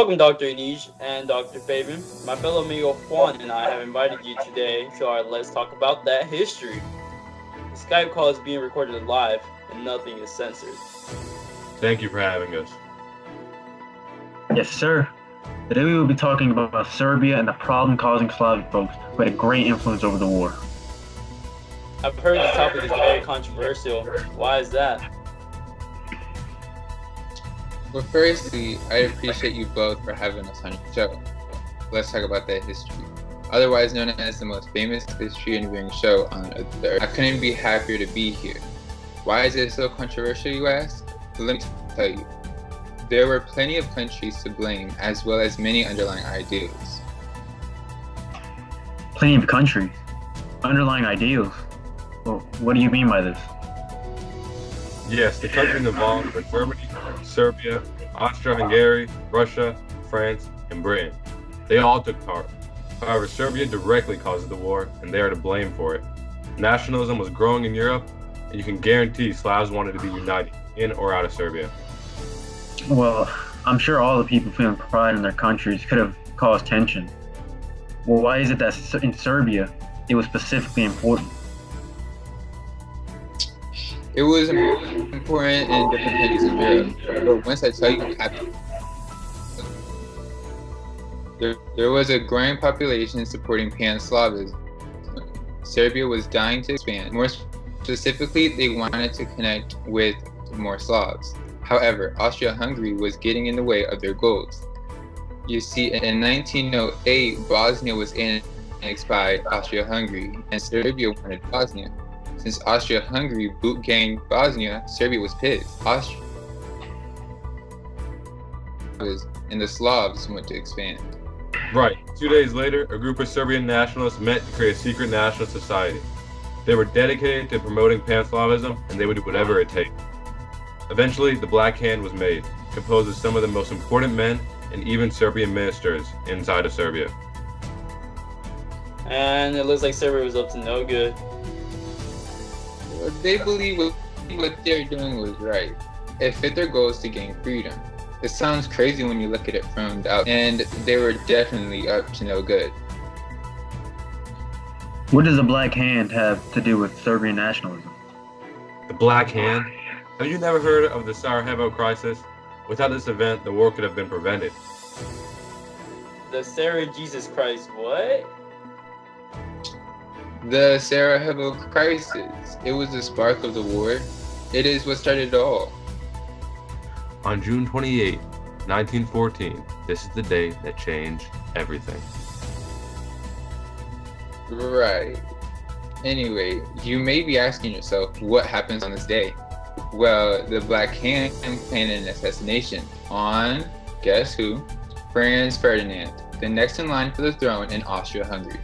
Welcome, Dr. Anish and Dr. Fabian. My fellow amigo Juan and I have invited you today to our Let's Talk About That history. The Skype call is being recorded live and nothing is censored. Thank you for having us. Yes, sir. Today we will be talking about Serbia and the problem-causing Slavic folks who had a great influence over the war. I've heard this topic is very controversial. Why is that? Well, firstly, I appreciate you both for having us on your show. Let's talk about that history. Otherwise known as the most famous history interviewing show on the earth. I couldn't be happier to be here. Why is it so controversial, you ask? Well, let me tell you. There were plenty of countries to blame, as well as many underlying ideals. Plenty of countries? Underlying ideals? Well, what do you mean by this? Yes, the countries involved were Germany, Serbia, Austria-Hungary, Russia, France, and Britain. They all took part. However, Serbia directly caused the war, and they are to blame for it. Nationalism was growing in Europe, and you can guarantee Slavs wanted to be united, in or out of Serbia. Well, I'm sure all the people feeling pride in their countries could have caused tension. Well, why is it that in Serbia, it was specifically important? It was important in different countries in Europe, but once I tell you what happened, there was a growing population supporting Pan-Slavism. Serbia was dying to expand. More specifically, they wanted to connect with more Slavs. However, Austria-Hungary was getting in the way of their goals. You see, in 1908, Bosnia was annexed by Austria-Hungary, and Serbia wanted Bosnia. Since Austria-Hungary boot-ganged Bosnia, Serbia was pissed. Austria and the Slavs went to expand. Right. 2 days later, a group of Serbian nationalists met to create a secret national society. They were dedicated to promoting Pan-Slavism, and they would do whatever it takes. Eventually, the Black Hand was made, composed of some of the most important men and even Serbian ministers inside of Serbia. And it looks like Serbia was up to no good. They believe what they're doing was right. It fit their goals to gain freedom. It sounds crazy when you look at it from the out, and they were definitely up to no good. What does the Black Hand have to do with Serbian nationalism? The Black Hand? Have you never heard of the Sarajevo crisis? Without this event, the war could have been prevented. The Sarah Jesus Christ, what? The Sarajevo crisis. It was the spark of the war. It is what started it all. On June 28, 1914, this is the day that changed everything. Right. Anyway, you may be asking yourself, what happens on this day? Well, the Black Hand planned an assassination on, guess who? Franz Ferdinand, the next in line for the throne in Austria-Hungary.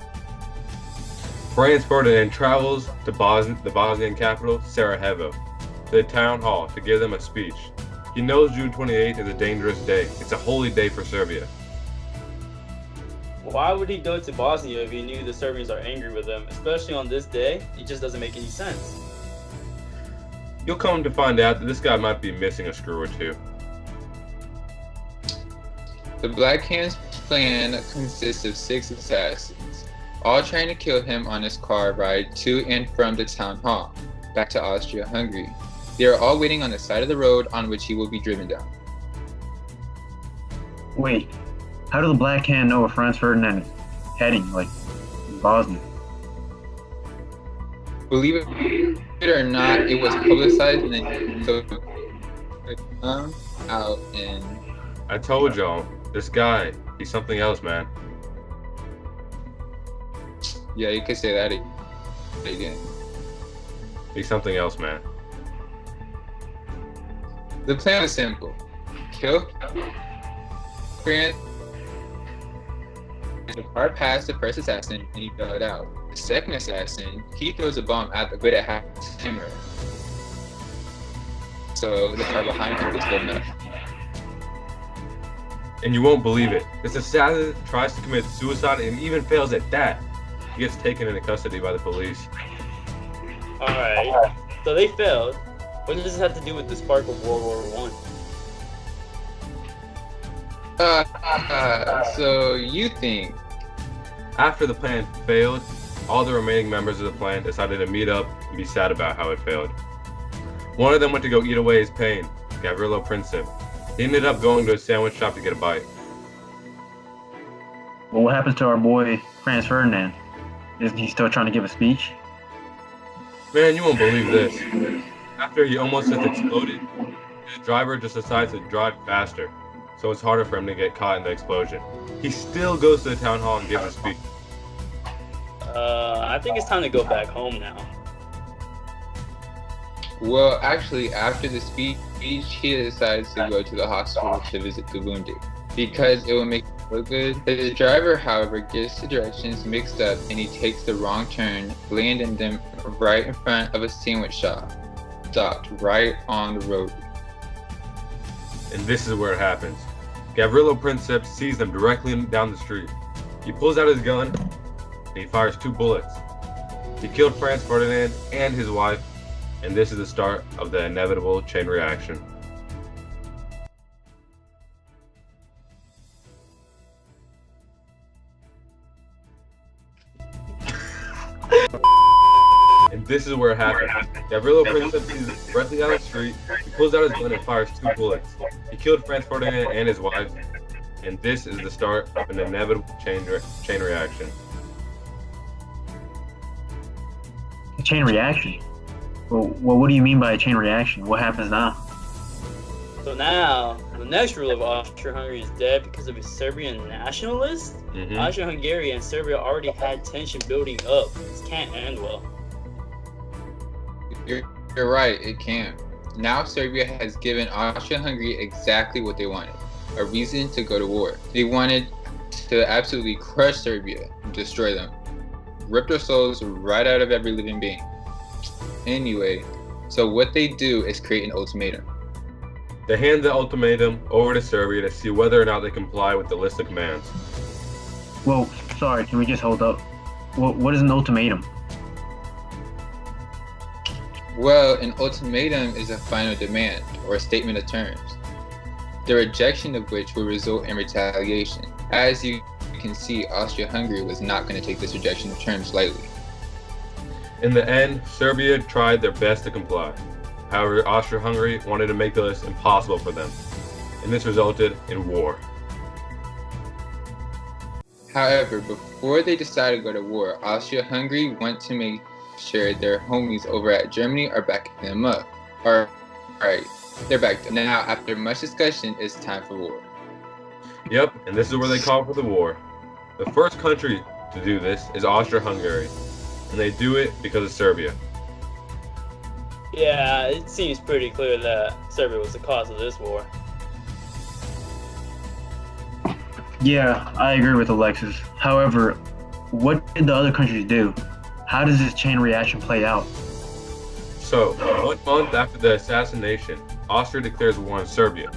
Franz Ferdinand travels to the Bosnian capital, Sarajevo, to the town hall to give them a speech. He knows June 28th is a dangerous day. It's a holy day for Serbia. Why would he go to Bosnia if he knew the Serbians are angry with him, especially on this day? It just doesn't make any sense. You'll come to find out that this guy might be missing a screw or two. The Black Hand's plan consists of 6 assassins, all trying to kill him on his car ride to and from the town hall, back to Austria-Hungary. They are all waiting on the side of the road on which he will be driven down. Wait, how did the Black Hand know where Franz Ferdinand is heading, like Bosnia? Believe it or not, it was publicized and then so out in... I told y'all, this guy, he's something else, man. Yeah, you could say that again. He's something else, man. The plan was simple. Kill Grant. The car passed the first assassin and he bailed out. The second assassin, he throws a bomb at the good at half timer. So the car behind him gets blown up. And you won't believe it. This assassin tries to commit suicide and even fails at that. He gets taken into custody by the police. Alright, so they failed. What does this have to do with the spark of World War I? So you think? After the plan failed, all the remaining members of the plan decided to meet up and be sad about how it failed. One of them went to go eat away his pain, Gavrilo Princip. He ended up going to a sandwich shop to get a bite. Well, what happens to our boy Franz Ferdinand? Isn't he still trying to give a speech? Man, you won't believe this. After he almost just exploded, his driver just decides to drive faster, so it's harder for him to get caught in the explosion. He still goes to the town hall and gives a speech. I think it's time to go back home now. Well, actually, after the speech, he decides to go to the hospital to visit the wounded because it will make him look good. The driver, however, gets the directions mixed up and he takes the wrong turn, landing them right in front of a sandwich shop, stopped right on the road. And this is where it happens. Gavrilo Princip sees them directly down the street. He pulls out his gun and he fires 2 bullets. He killed Franz Ferdinand and his wife, and this is the start of the inevitable chain reaction. And this is where it happens. Gavrilo Princip sees directly down the street. He pulls out his gun and fires 2 bullets. He killed Franz Ferdinand and his wife, and this is the start of an inevitable chain reaction. A chain reaction? Well, what do you mean by a chain reaction? What happens now? So now, the next ruler of Austria-Hungary is dead because of his Serbian nationalists? Austria-Hungary and Serbia already had tension building up. This can't end well. You're right, it can. Now Serbia has given Austria-Hungary exactly what they wanted, a reason to go to war. They wanted to absolutely crush Serbia and destroy them, rip their souls right out of every living being. Anyway, so what they do is create an ultimatum. They hand the ultimatum over to Serbia to see whether or not they comply with the list of commands. Well, sorry, can we just hold up? What is an ultimatum? Well, an ultimatum is a final demand or a statement of terms, the rejection of which will result in retaliation. As you can see, Austria-Hungary was not going to take this rejection of terms lightly. In the end, Serbia tried their best to comply. However, Austria-Hungary wanted to make the list impossible for them, and this resulted in war. However, before they decided to go to war, Austria-Hungary went to make sure their homies over at Germany are backing them up. Alright, they're back. Now, after much discussion, it's time for war. Yep, and this is where they call for the war. The first country to do this is Austria-Hungary, and they do it because of Serbia. Yeah, it seems pretty clear that Serbia was the cause of this war. Yeah, I agree with Alexis. However, what did the other countries do? How does this chain reaction play out? So, 1 month after the assassination, Austria declares war on Serbia.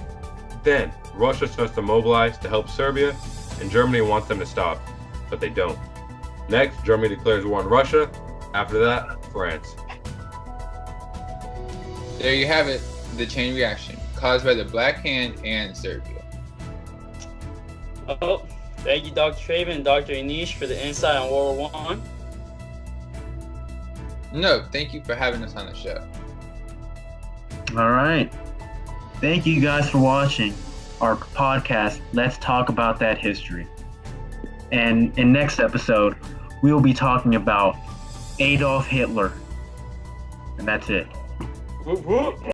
Then, Russia starts to mobilize to help Serbia, and Germany wants them to stop, but they don't. Next, Germany declares war on Russia. After that, France. There you have it, the chain reaction caused by the Black Hand and Serbia. Oh, thank you, Dr. Traven and Dr. Anish, for the insight on World War I. No, thank you for having us on the show. All right. Thank you guys for watching our podcast, Let's Talk About That History. And in next episode, we will be talking about Adolf Hitler. And that's it. Whoop, whoop.